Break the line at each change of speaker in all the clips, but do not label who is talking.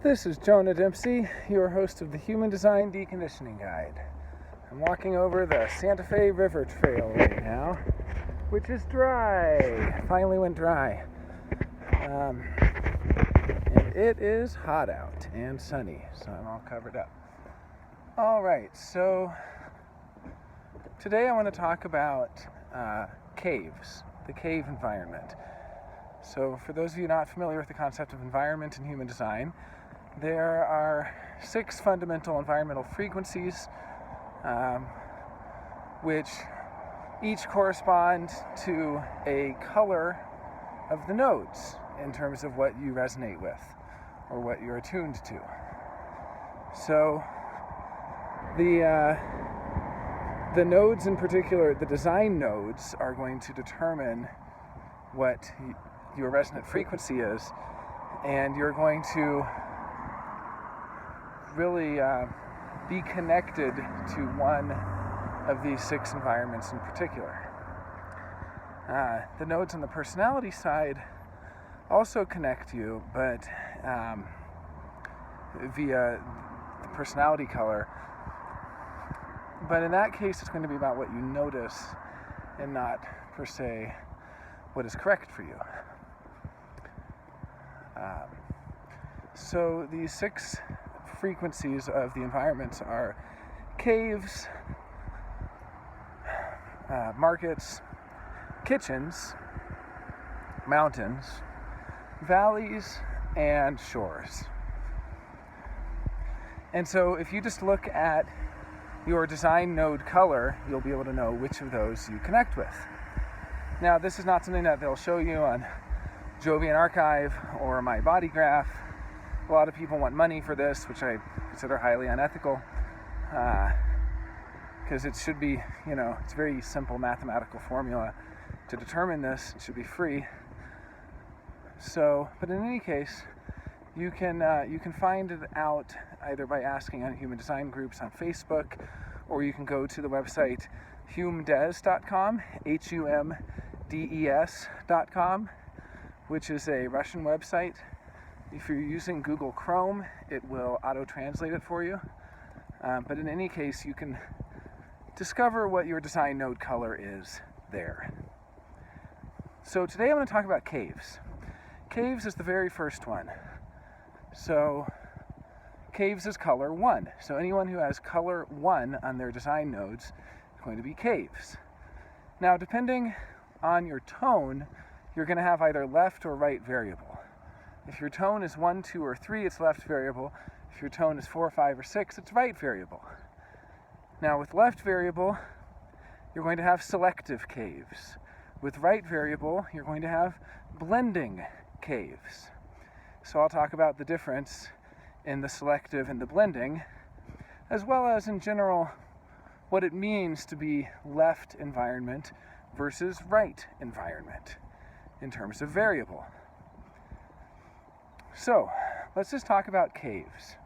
This is Jonah Dempsey, your host of the Human Design Deconditioning Guide. I'm walking over the Santa Fe River Trail right now, which is dry. Finally went dry. And it is hot out and sunny, so I'm all covered up. Alright, so today I want to talk about caves, the cave environment. So for those of you not familiar with the concept of environment in human design, there are 6 fundamental environmental frequencies, which each correspond to a color of the nodes in terms of what you resonate with or what you're attuned to. So the nodes in particular, the design nodes, are going to determine what your resonant frequency is, and you're going to really be connected to one of these 6 environments in particular. The nodes on the personality side also connect you, but via the personality color. But in that case, it's going to be about what you notice and not, per se, what is correct for you. So these 6 frequencies of the environments are caves, markets, kitchens, mountains, valleys, and shores. And so if you just look at your design node color, you'll be able to know which of those you connect with. Now, this is not something that they'll show you on Jovian Archive or my body graph. A lot of people want money for this, which I consider highly unethical, because it should be, it's a very simple mathematical formula to determine this. It should be free. So, but in any case, you can find it out either by asking on human design groups on Facebook, or you can go to the website humdes.com, humdes.com, which is a Russian website. If you're using Google Chrome, it will auto-translate it for you. But in any case, you can discover what your design node color is there. So today I'm going to talk about caves. Caves is the very first one. So caves is color 1. So anyone who has color 1 on their design nodes is going to be caves. Now, depending on your tone, you're going to have either left or right variable. If your tone is 1, 2, or 3, it's left variable. If your tone is 4, 5, or 6, it's right variable. Now, with left variable, you're going to have selective caves. With right variable, you're going to have blending caves. So I'll talk about the difference in the selective and the blending, as well as in general what it means to be left environment versus right environment in terms of variable. So let's just talk about caves.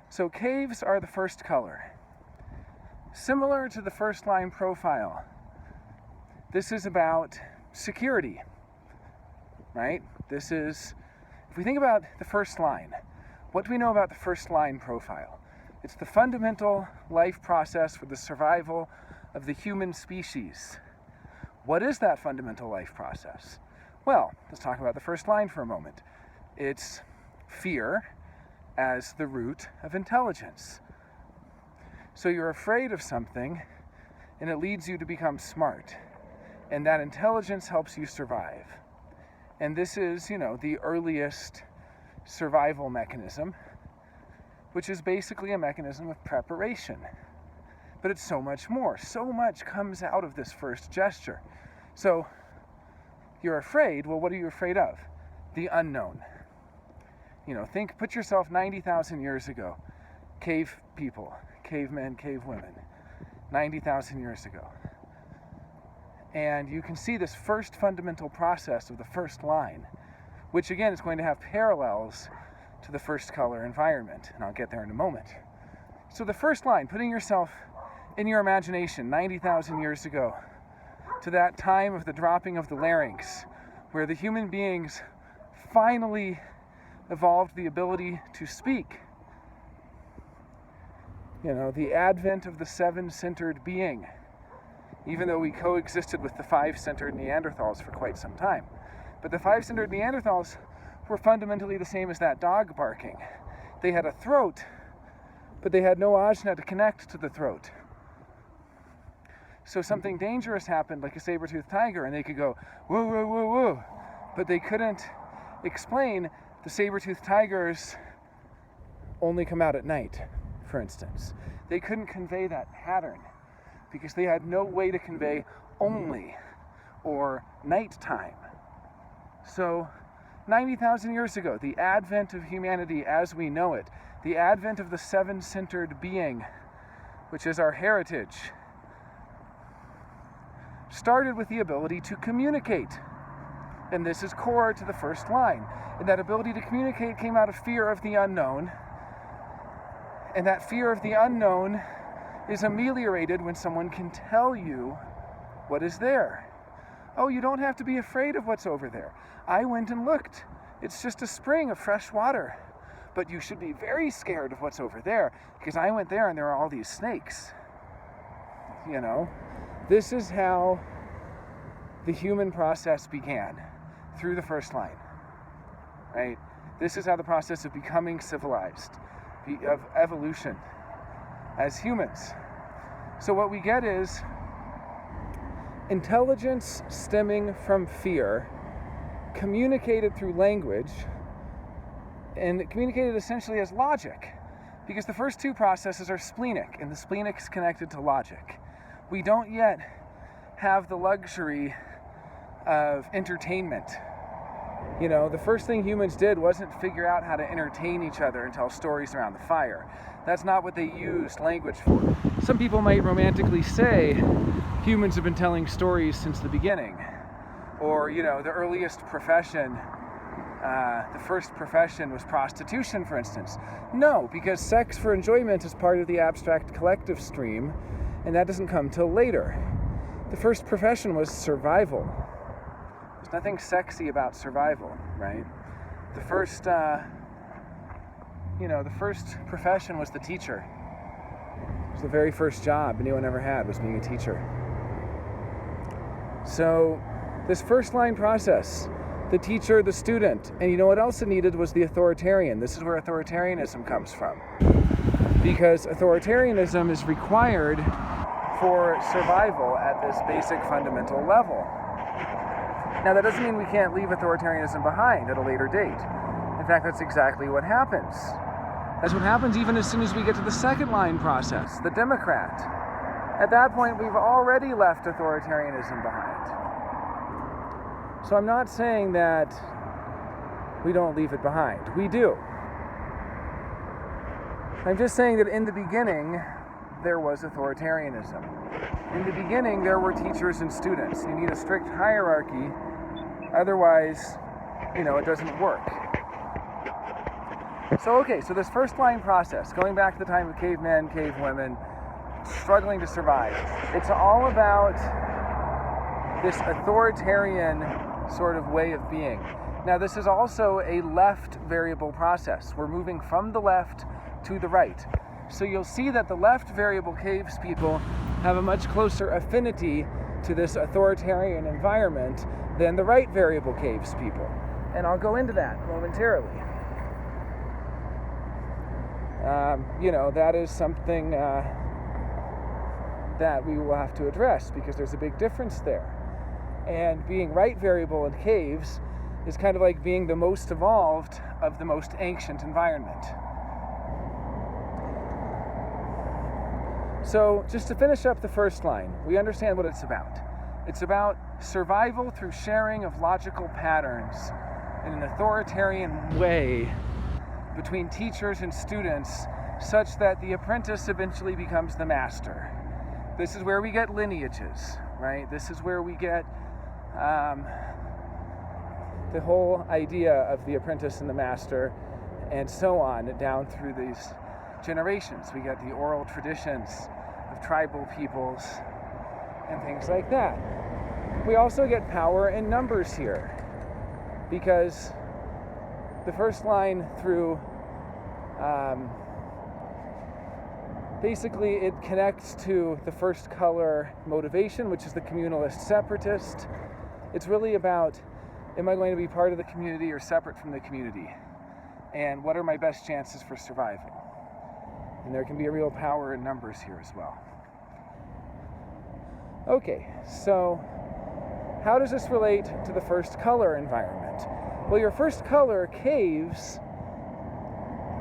So caves are the first color. Similar to the first line profile, this is about security, right? This is, if we think about the first line, what do we know about the first line profile? It's the fundamental life process for the survival of the human species. What is that fundamental life process? Well, let's talk about the first line for a moment. It's fear as the root of intelligence. So you're afraid of something, and it leads you to become smart. And that intelligence helps you survive. And this is, the earliest survival mechanism, which is basically a mechanism of preparation. But it's so much more. So much comes out of this first gesture. So you're afraid. Well, what are you afraid of? The unknown. Put yourself 90,000 years ago. Cave people, cavemen, cave women, 90,000 years ago. And you can see this first fundamental process of the first line, which again is going to have parallels to the first color environment, and I'll get there in a moment. So the first line, putting yourself in your imagination 90,000 years ago, to that time of the dropping of the larynx, where the human beings finally evolved the ability to speak. The advent of the seven-centered being, even though we coexisted with the five-centered Neanderthals for quite some time. But the five-centered Neanderthals were fundamentally the same as that dog barking. They had a throat, but they had no ajna to connect to the throat. So something dangerous happened, like a saber-toothed tiger, and they could go, woo, woo, woo, woo. But they couldn't explain the saber-toothed tigers only come out at night, for instance. They couldn't convey that pattern because they had no way to convey only or nighttime. So 90,000 years ago, the advent of humanity as we know it, the advent of the seven-centered being, which is our heritage, started with the ability to communicate. And this is core to the first line. And that ability to communicate came out of fear of the unknown. And that fear of the unknown is ameliorated when someone can tell you what is there. Oh, you don't have to be afraid of what's over there. I went and looked. It's just a spring of fresh water. But you should be very scared of what's over there because I went there and there are all these snakes. This is how the human process began, through the first line, right? This is how the process of becoming civilized, of evolution as humans. So what we get is intelligence stemming from fear, communicated through language, and communicated essentially as logic, because the first two processes are splenic, and the splenic is connected to logic. We don't yet have the luxury of entertainment. The first thing humans did wasn't figure out how to entertain each other and tell stories around the fire. That's not what they used language for. Some people might romantically say humans have been telling stories since the beginning. Or, the earliest profession, the first profession was prostitution, for instance. No, because sex for enjoyment is part of the abstract collective stream, and that doesn't come till later. The first profession was survival. There's nothing sexy about survival, right? The first profession was the teacher. It was the very first job anyone ever had, was being a teacher. So this first line process, the teacher, the student, and what else it needed was the authoritarian. This is where authoritarianism comes from. Because authoritarianism is required for survival at this basic fundamental level. Now that doesn't mean we can't leave authoritarianism behind at a later date. In fact, that's exactly what happens. That's what happens even as soon as we get to the second line process, the democrat. At that point, we've already left authoritarianism behind. So I'm not saying that we don't leave it behind. We do. I'm just saying that in the beginning, there was authoritarianism. In the beginning, there were teachers and students. You need a strict hierarchy, otherwise, it doesn't work. So this first line process, going back to the time of cavemen, cavewomen, struggling to survive, it's all about this authoritarian sort of way of being. Now, this is also a left variable process. We're moving from the left to the right. So you'll see that the left variable caves people have a much closer affinity to this authoritarian environment than the right variable caves people. And I'll go into that momentarily. That is something that we will have to address because there's a big difference there. And being right variable in caves is kind of like being the most evolved of the most ancient environment. So just to finish up the first line, we understand what it's about. It's about survival through sharing of logical patterns in an authoritarian way between teachers and students, such that the apprentice eventually becomes the master. This is where we get lineages, right? This is where we get the whole idea of the apprentice and the master, and so on, down through these generations. We get the oral traditions of tribal peoples and things like that. We also get power in numbers here, because the first line through, basically it connects to the first color motivation, which is the communalist separatist. It's really about, am I going to be part of the community or separate from the community? And what are my best chances for surviving? And there can be a real power in numbers here as well. Okay, so how does this relate to the first color environment? Well, your first color, caves,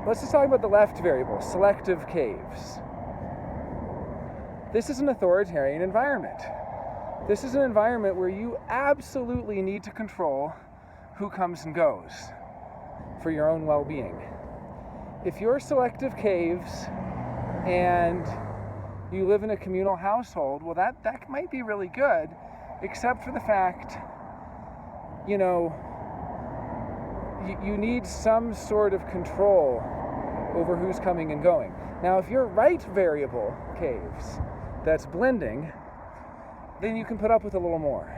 let's just talk about the left variable, selective caves. This is an authoritarian environment. This is an environment where you absolutely need to control who comes and goes for your own well-being. If you're selective caves and you live in a communal household, well, that might be really good, except for the fact, you know, you need some sort of control over who's coming and going. Now, if you're right variable caves, that's blending, then you can put up with a little more,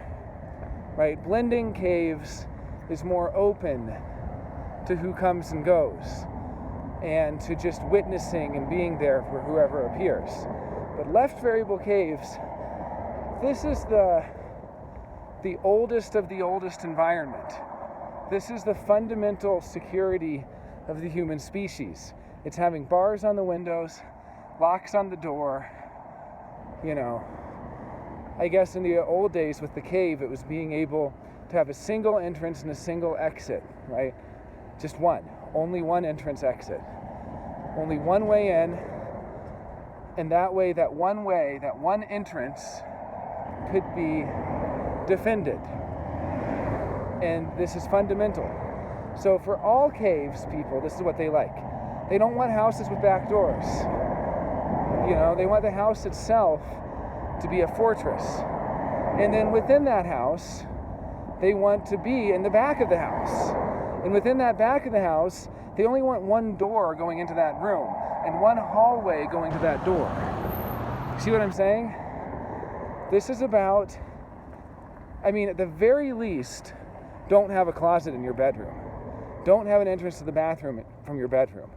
right? Blending caves is more open to who comes and goes and to just witnessing and being there for whoever appears. But left variable caves, this is the oldest of the oldest environment. This is the fundamental security of the human species. It's having bars on the windows, locks on the door. You know, I guess in the old days with the cave, it was being able to have a single entrance and a single exit, right? Just one, only one entrance exit. Only one way in, and that one entrance could be defended. And this is fundamental. So for all caves people, this is what they like. They don't want houses with back doors. You know, they want the house itself to be a fortress. And then within that house, they want to be in the back of the house. And within that back of the house, they only want one door going into that room and one hallway going to that door. See what I'm saying? This is about, I mean, at the very least, don't have a closet in your bedroom. Don't have an entrance to the bathroom from your bedroom.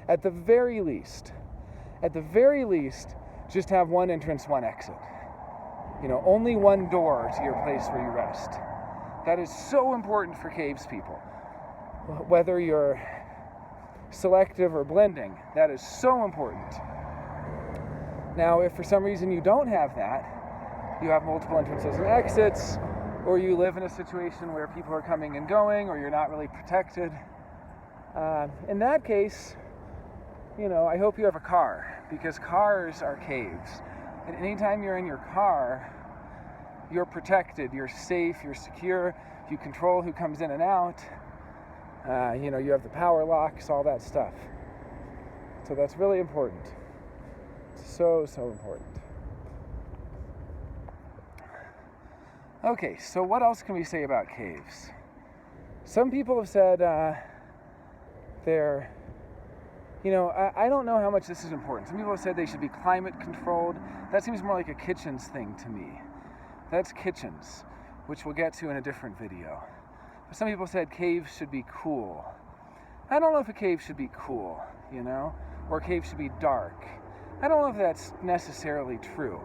At the very least, just have one entrance, one exit. You know, only one door to your place where you rest. That is so important for caves people. Whether you're selective or blending, that is so important. Now, if for some reason you don't have that, you have multiple entrances and exits, or you live in a situation where people are coming and going, or you're not really protected, in that case, you know, I hope you have a car, because cars are caves. And anytime you're in your car, you're protected, you're safe, you're secure, you control who comes in and out. You know, you have the power locks, all that stuff. So that's really important. So important. Okay, so what else can we say about caves? Some people have said they're, you know, I don't know how much this is important. Some people have said they should be climate controlled. That seems more like a kitchens thing to me. That's kitchens, which we'll get to in a different video. But some people said caves should be cool. I don't know if a cave should be cool, you know, or a cave should be dark. I don't know if that's necessarily true.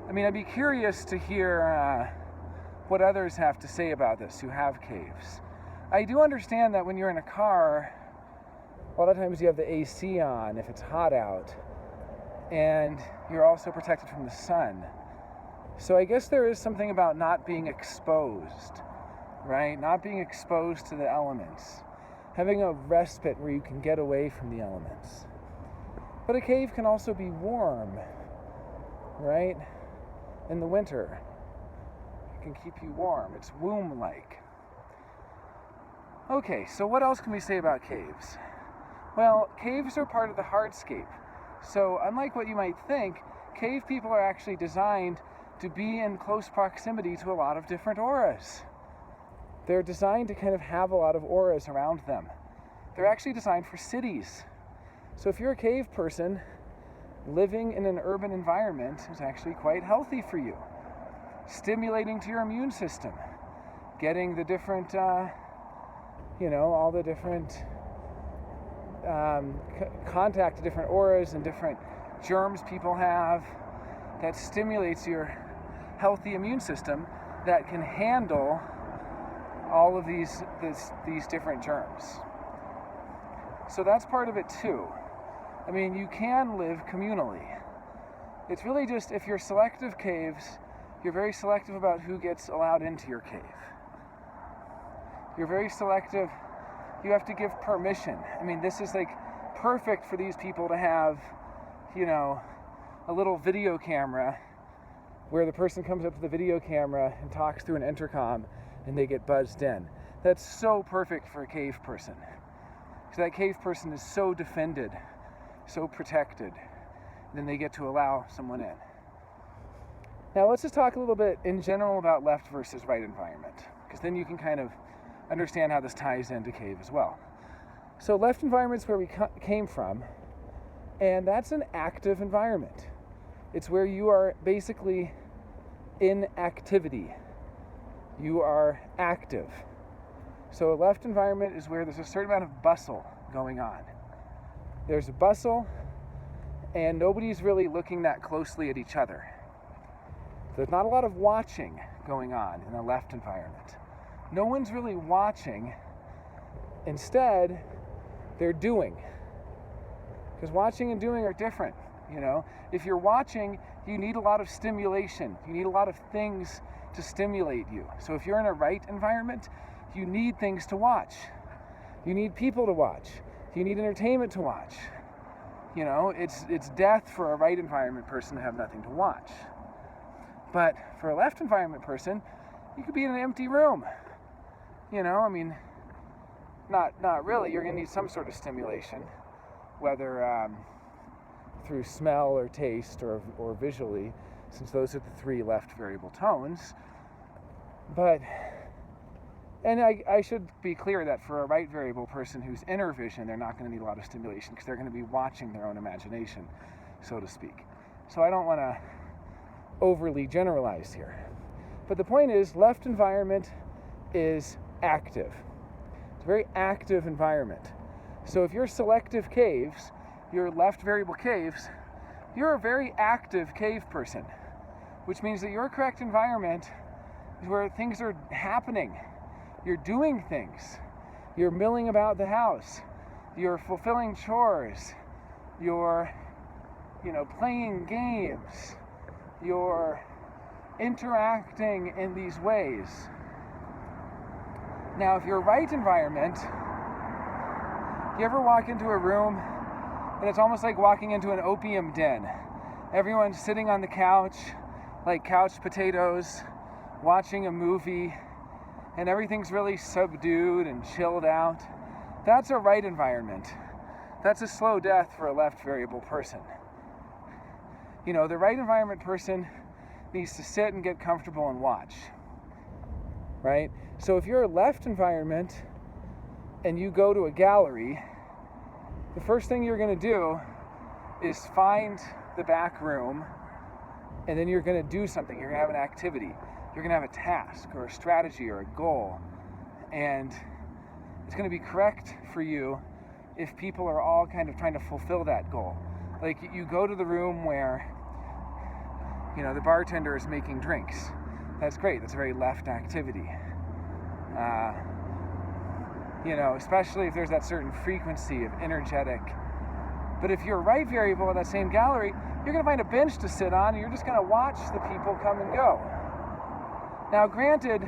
I mean, I'd be curious to hear what others have to say about this who have caves. I do understand that when you're in a car, a lot of times you have the AC on if it's hot out, and you're also protected from the sun. So I guess there is something about not being exposed, right? Not being exposed to the elements. Having a respite where you can get away from the elements. But a cave can also be warm, right? In the winter. It can keep you warm. It's womb-like. Okay, so what else can we say about caves? Well, caves are part of the hardscape. So unlike what you might think, cave people are actually designed to be in close proximity to a lot of different auras. They're designed to kind of have a lot of auras around them. They're actually designed for cities. So if you're a cave person, living in an urban environment is actually quite healthy for you. Stimulating to your immune system. Getting the different all the different contact to different auras and different germs people have that stimulates your healthy immune system that can handle all of these different germs. So that's part of it too. I mean, you can live communally. It's really just, if you're selective caves, you're very selective about who gets allowed into your cave. You're very selective. You have to give permission. I mean, this is like perfect for these people to have, a little video camera where the person comes up to the video camera and talks through an intercom and they get buzzed in. That's so perfect for a cave person. So that cave person is so defended, so protected, and then they get to allow someone in. Now let's just talk a little bit in general about left versus right environment, because then you can kind of understand how this ties into cave as well. So left environment's where we came from, and that's an active environment. It's where you are basically in activity. You are active. So a left environment is where there's a certain amount of bustle going on. There's a bustle, and nobody's really looking that closely at each other. There's not a lot of watching going on in a left environment. No one's really watching. Instead, they're doing. Because watching and doing are different, If you're watching, you need a lot of stimulation. You need a lot of things to stimulate you. So if you're in a right environment, you need things to watch. You need people to watch. You need entertainment to watch. It's death for a right environment person to have nothing to watch. But for a left environment person, you could be in an empty room. Not really. You're going to need some sort of stimulation, whether through smell or taste or visually, since those are the three left variable tones. And I should be clear that for a right variable person who's inner vision, they're not going to need a lot of stimulation because they're going to be watching their own imagination, so to speak. So I don't want to overly generalize here. But the point is, left environment is active. It's a very active environment. So if you're selective caves, you're left variable caves, you're a very active cave person, which means that your correct environment is where things are happening. You're doing things. You're milling about the house. You're fulfilling chores. You're, playing games. You're interacting in these ways. Now, if you're right environment, you ever walk into a room and it's almost like walking into an opium den? Everyone's sitting on the couch, like couch potatoes, watching a movie, and everything's really subdued and chilled out. That's a right environment. That's a slow death for a left variable person. The right environment person needs to sit and get comfortable and watch, right? So if you're a left environment and you go to a gallery, the first thing you're going to do is find the back room, and then you're going to do something. You're going to have an activity. You're going to have a task or a strategy or a goal, and it's going to be correct for you if people are all kind of trying to fulfill that goal. Like, you go to the room where the bartender is making drinks. That's great. That's a very left activity. Especially if there's that certain frequency of energetic. But if you're a right variable in that same gallery, you're going to find a bench to sit on, and you're just going to watch the people come and go. Now, granted,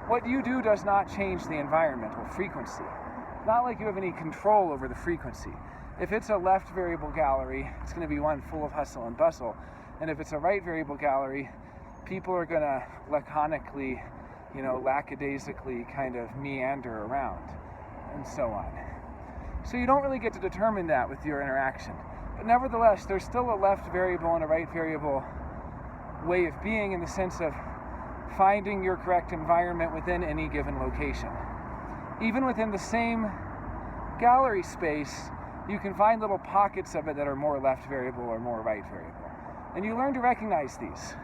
what you do does not change the environmental frequency. It's not like you have any control over the frequency. If it's a left variable gallery, it's going to be one full of hustle and bustle. And if it's a right variable gallery, people are going to laconically, lackadaisically kind of meander around, and so on. So you don't really get to determine that with your interaction. But nevertheless, there's still a left variable and a right variable way of being, in the sense of finding your correct environment within any given location. Even within the same gallery space, you can find little pockets of it that are more left variable or more right variable. And you learn to recognize these.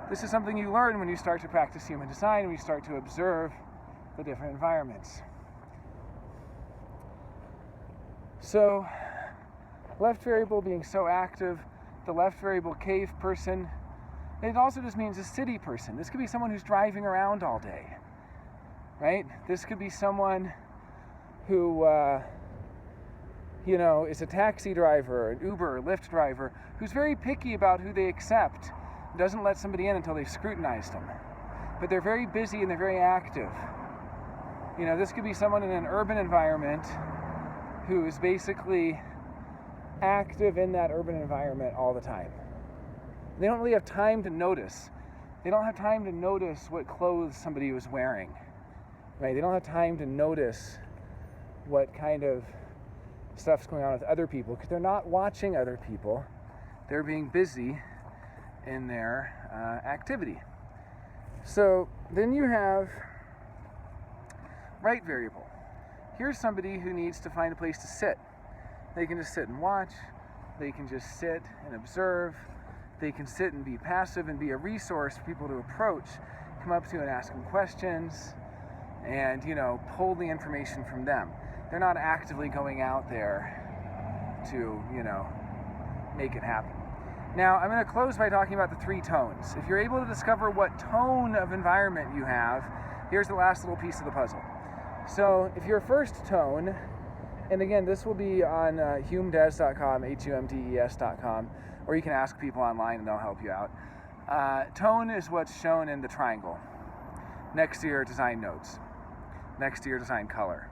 This is something you learn when you start to practice human design, when you start to observe the different environments. So left variable being so active, the left variable cave person, it also just means a city person. This could be someone who's driving around all day, right? This could be someone who, is a taxi driver, an Uber or Lyft driver, who's very picky about who they accept, doesn't let somebody in until they've scrutinized them. But they're very busy and they're very active. This could be someone in an urban environment who is basically active in that urban environment all the time. They don't really have time to notice. They don't have time to notice what clothes somebody was wearing, right? They don't have time to notice what kind of stuff's going on with other people because they're not watching other people. They're being busy in their activity. So then you have right variable. Here's somebody who needs to find a place to sit. They can just sit and watch. They can just sit and observe. They can sit and be passive and be a resource for people to approach, come up to and ask them questions, and pull the information from them. They're not actively going out there to make it happen. Now I'm going to close by talking about the 3 tones. If you're able to discover what tone of environment you have, here's the last little piece of the puzzle. So if your first tone, and again this will be on humdes.com, humdes.com, or you can ask people online and they'll help you out. Tone is what's shown in the triangle next to your design nodes, next to your design color.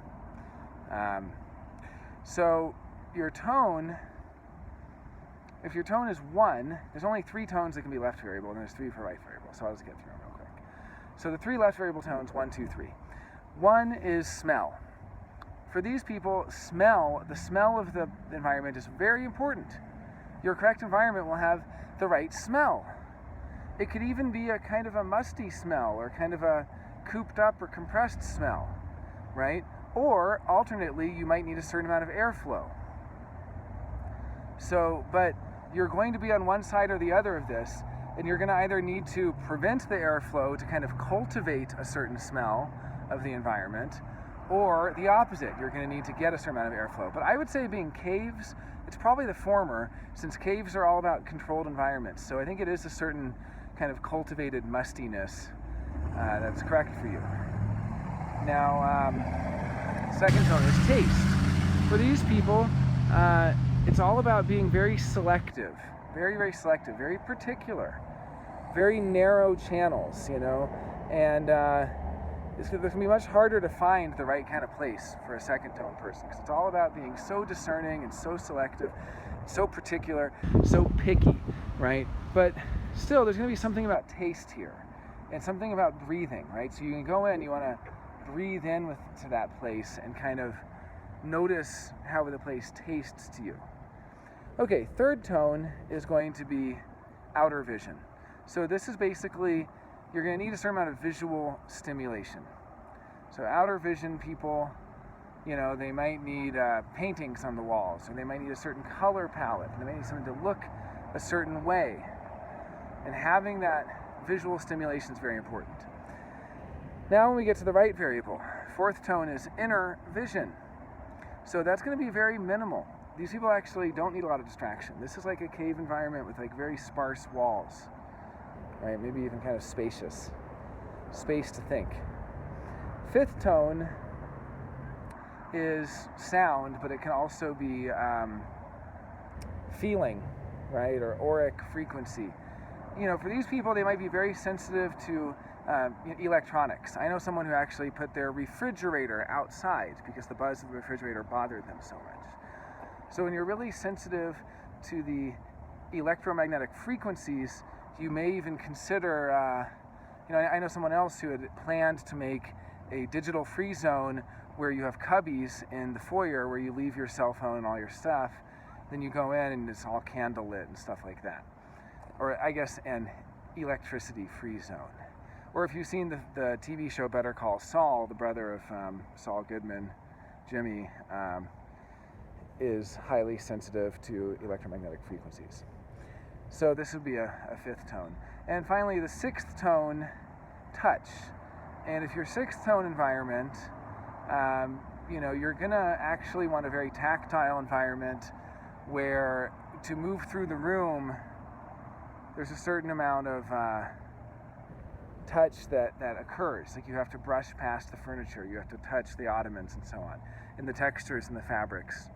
So your tone, if your tone is 1, there's only 3 tones that can be left variable, and there's 3 for right variable, so I'll just get through them real quick. So the 3 left variable tones, 1, 2, 3. 1 is smell. For these people, the smell of the environment is very important. Your correct environment will have the right smell. It could even be a kind of a musty smell, or kind of a cooped up or compressed smell, right? Or alternately, you might need a certain amount of airflow. So, but you're going to be on one side or the other of this, and you're going to either need to prevent the airflow to kind of cultivate a certain smell of the environment, or the opposite, you're going to need to get a certain amount of airflow. But I would say being caves, it's probably the former, since caves are all about controlled environments. So I think it is a certain kind of cultivated mustiness that's correct for you. Now, second tone is taste. For these people, it's all about being very selective, very, very selective, very particular, very narrow channels, and it's going to be much harder to find the right kind of place for a second tone person, because it's all about being so discerning and so selective, so particular, so picky, right? But still, there's going to be something about taste here, and something about breathing, right? So you can go in, you want to breathe in to that place and kind of notice how the place tastes to you. Okay, third tone is going to be outer vision. So this is basically, you're going to need a certain amount of visual stimulation. So outer vision people, they might need paintings on the walls, or they might need a certain color palette, and they might need something to look a certain way. And having that visual stimulation is very important. Now when we get to the right variable, fourth tone is inner vision. So that's going to be very minimal. These people actually don't need a lot of distraction. This is like a cave environment with like very sparse walls, right? Maybe even kind of spacious. Space to think. Fifth tone is sound, but it can also be feeling, right? Or auric frequency. For these people, they might be very sensitive to electronics. I know someone who actually put their refrigerator outside because the buzz of the refrigerator bothered them so much. So when you're really sensitive to the electromagnetic frequencies, you may even consider, I know someone else who had planned to make a digital free zone where you have cubbies in the foyer where you leave your cell phone and all your stuff. Then you go in and it's all candle lit and stuff like that. Or I guess an electricity free zone. Or if you've seen the TV show Better Call Saul, the brother of Saul Goodman, Jimmy, is highly sensitive to electromagnetic frequencies. So this would be a fifth tone. And finally, the sixth tone, touch. And if your sixth tone environment, you're gonna actually want a very tactile environment where to move through the room, there's a certain amount of touch that occurs. Like you have to brush past the furniture, you have to touch the ottomans and so on. And the textures and the fabrics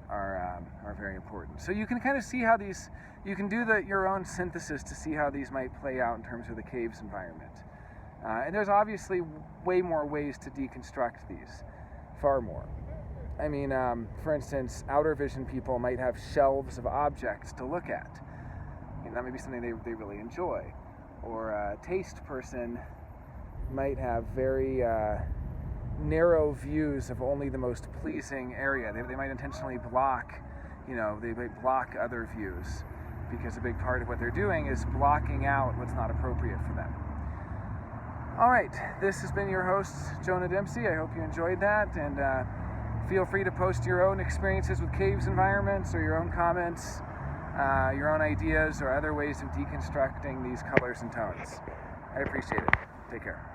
are very important. So you can kind of see how these, you can do your own synthesis to see how these might play out in terms of the caves environment. And there's obviously way more ways to deconstruct these, far more. I mean, for instance, outer vision people might have shelves of objects to look at. That may be something they really enjoy. Or a taste person might have very narrow views of only the most pleasing area. They might intentionally block, they might block other views because a big part of what they're doing is blocking out what's not appropriate for them. All right, this has been your host, Jonah Dempsey. I hope you enjoyed that, and feel free to post your own experiences with caves environments or your own comments, your own ideas or other ways of deconstructing these colors and tones. I appreciate it. Take care.